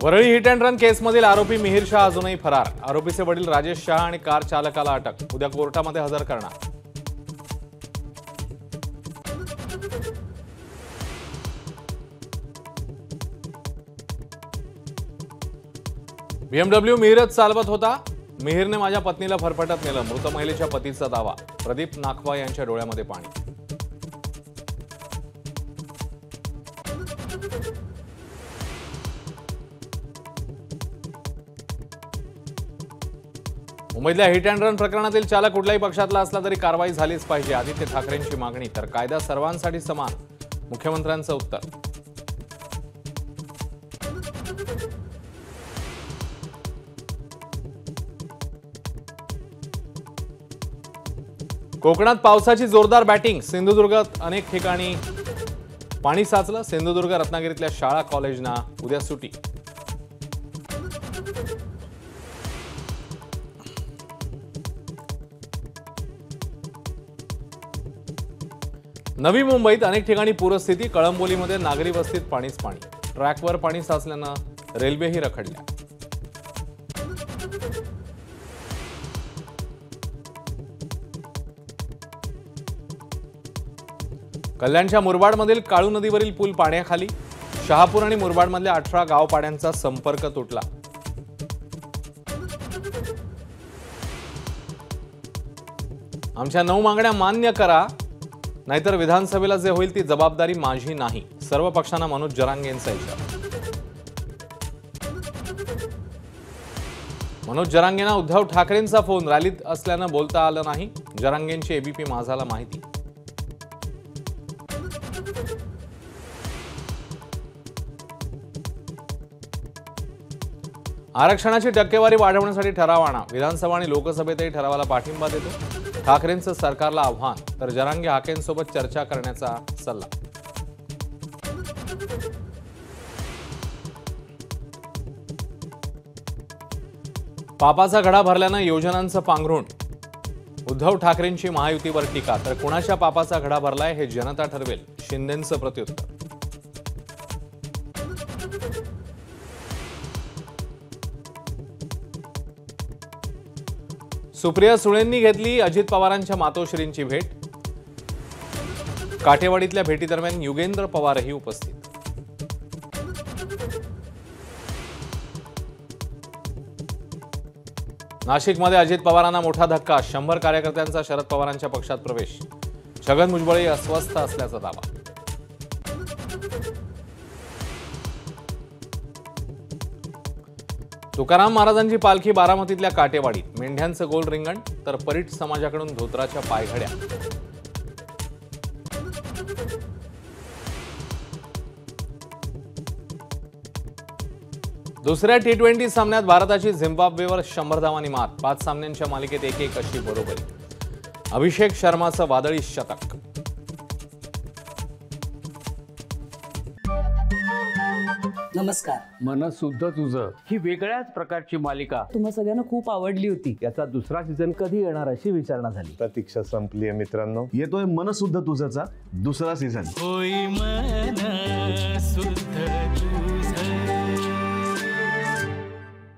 Worli hit and run केसमधील आरोपी मिहिर शाह अजूनही फरार। आरोपीचे वडील राजेश शाह आणि कार चालकाला अटक। उद्या कोर्टामध्ये हजर करणार। BMW मिहिरच चालवत होता। मिहिरने माझ्या पत्नीला फरफटत नेलं। मृत महिलेच्या पतीचा दावा। प्रदीप नाखवा यांच्या डोळ्यामध्ये पाणी। मुंबईतल्या हिट अँड रन प्रकरणातील चालक कुठल्याही पक्षातला असला तरी कारवाई झालीच पाहिजे। आदित्य ठाकरेंची मागणी। तर कायदा सर्वांसाठी समान, मुख्यमंत्र्यांचं उत्तर। कोकणात पावसाची जोरदार बॅटिंग। सिंधुदुर्गात अनेक ठिकाणी पाणी साचलं। सिंधुदुर्ग रत्नागिरीतल्या शाळा कॉलेजना उद्या सुट्टी। नवी मुंबईत अनेक ठिकाणी पूरस्थिती। कळंबोलीमध्ये नागरी वस्तीत पाणीच पाणी। ट्रॅकवर पाणी साचल्यानं रेल्वेही रखडल्या। कल्याणच्या मुरबाडमधील काळू नदीवरील पूल पाण्याखाली। शहापूर आणि मुरबाडमधल्या 18 गावपाड्यांचा संपर्क तुटला। आमच्या 9 मागण्या मान्य करा, नाहीतर विधानसभेला जे होईल ती जबाबदारी माझी नाही। सर्व पक्षांना मनोज जरांगेंचा इशारा। मनोज जरांगेंना उद्धव ठाकरेंचा फोन। रॅलीत असल्यानं बोलता आलं नाही। जरांगेंची एबीपी माझाला माहिती। आरक्षणाची टक्केवारी वाढवण्यासाठी ठराव आणा। विधानसभा आणि लोकसभेतही ठरावाला पाठिंबा देतो। ठाकरेंचं सरकारला आव्हान। तर जरांगे हाकेंसोबत चर्चा करण्याचा सल्ला। पापाचा घडा भरल्यानं योजनांचं पांघरुण। उद्धव ठाकरेंची महायुतीवर टीका। तर कुणाच्या पापाचा घडा भरलाय हे जनता ठरवेल, शिंदेंचं प्रत्युत्तर। सुप्रिया सुळेंनी घेतली अजित पवारांच्या मातोश्रींची भेट। काठेवाडीतल्या भेटीदरम्यान युगेंद्र पवारही उपस्थित। नाशिकमध्ये अजित पवारांना मोठा धक्का। 100 कार्यकर्त्यांचा शरद पवारांच्या पक्षात प्रवेश। छगन भुजबळ अस्वस्थ असल्याचा दावा। तुकाराम महाराजांची पालखी बारामतीतल्या काटेवाडीत। मेंढ्यांचं गोल रिंगण। तर परीट समाजाकडून धोत्राच्या पायघड्या। दुसऱ्या T20 सामन्यात भारताची झिम्बाब्वेवर 100 धावांनी मात। 5 सामन्यांच्या मालिकेत 1-1 अशी बरोबरी। अभिषेक शर्माचं वादळी शतक। नमस्कार। मन सुद्धा तुझं ही वेगळ्याच प्रकारची मालिका तुम्हा सगळ्यांना खूप आवडली होती। याचा दुसरा सीझन कधी येणार अशी विचारणा झाली। प्रतीक्षा संपली आहे मित्रांनो। येतोय मन सुद्धा तुझाचा दुसरा सीझन। होई मन सुद्धा तुझं।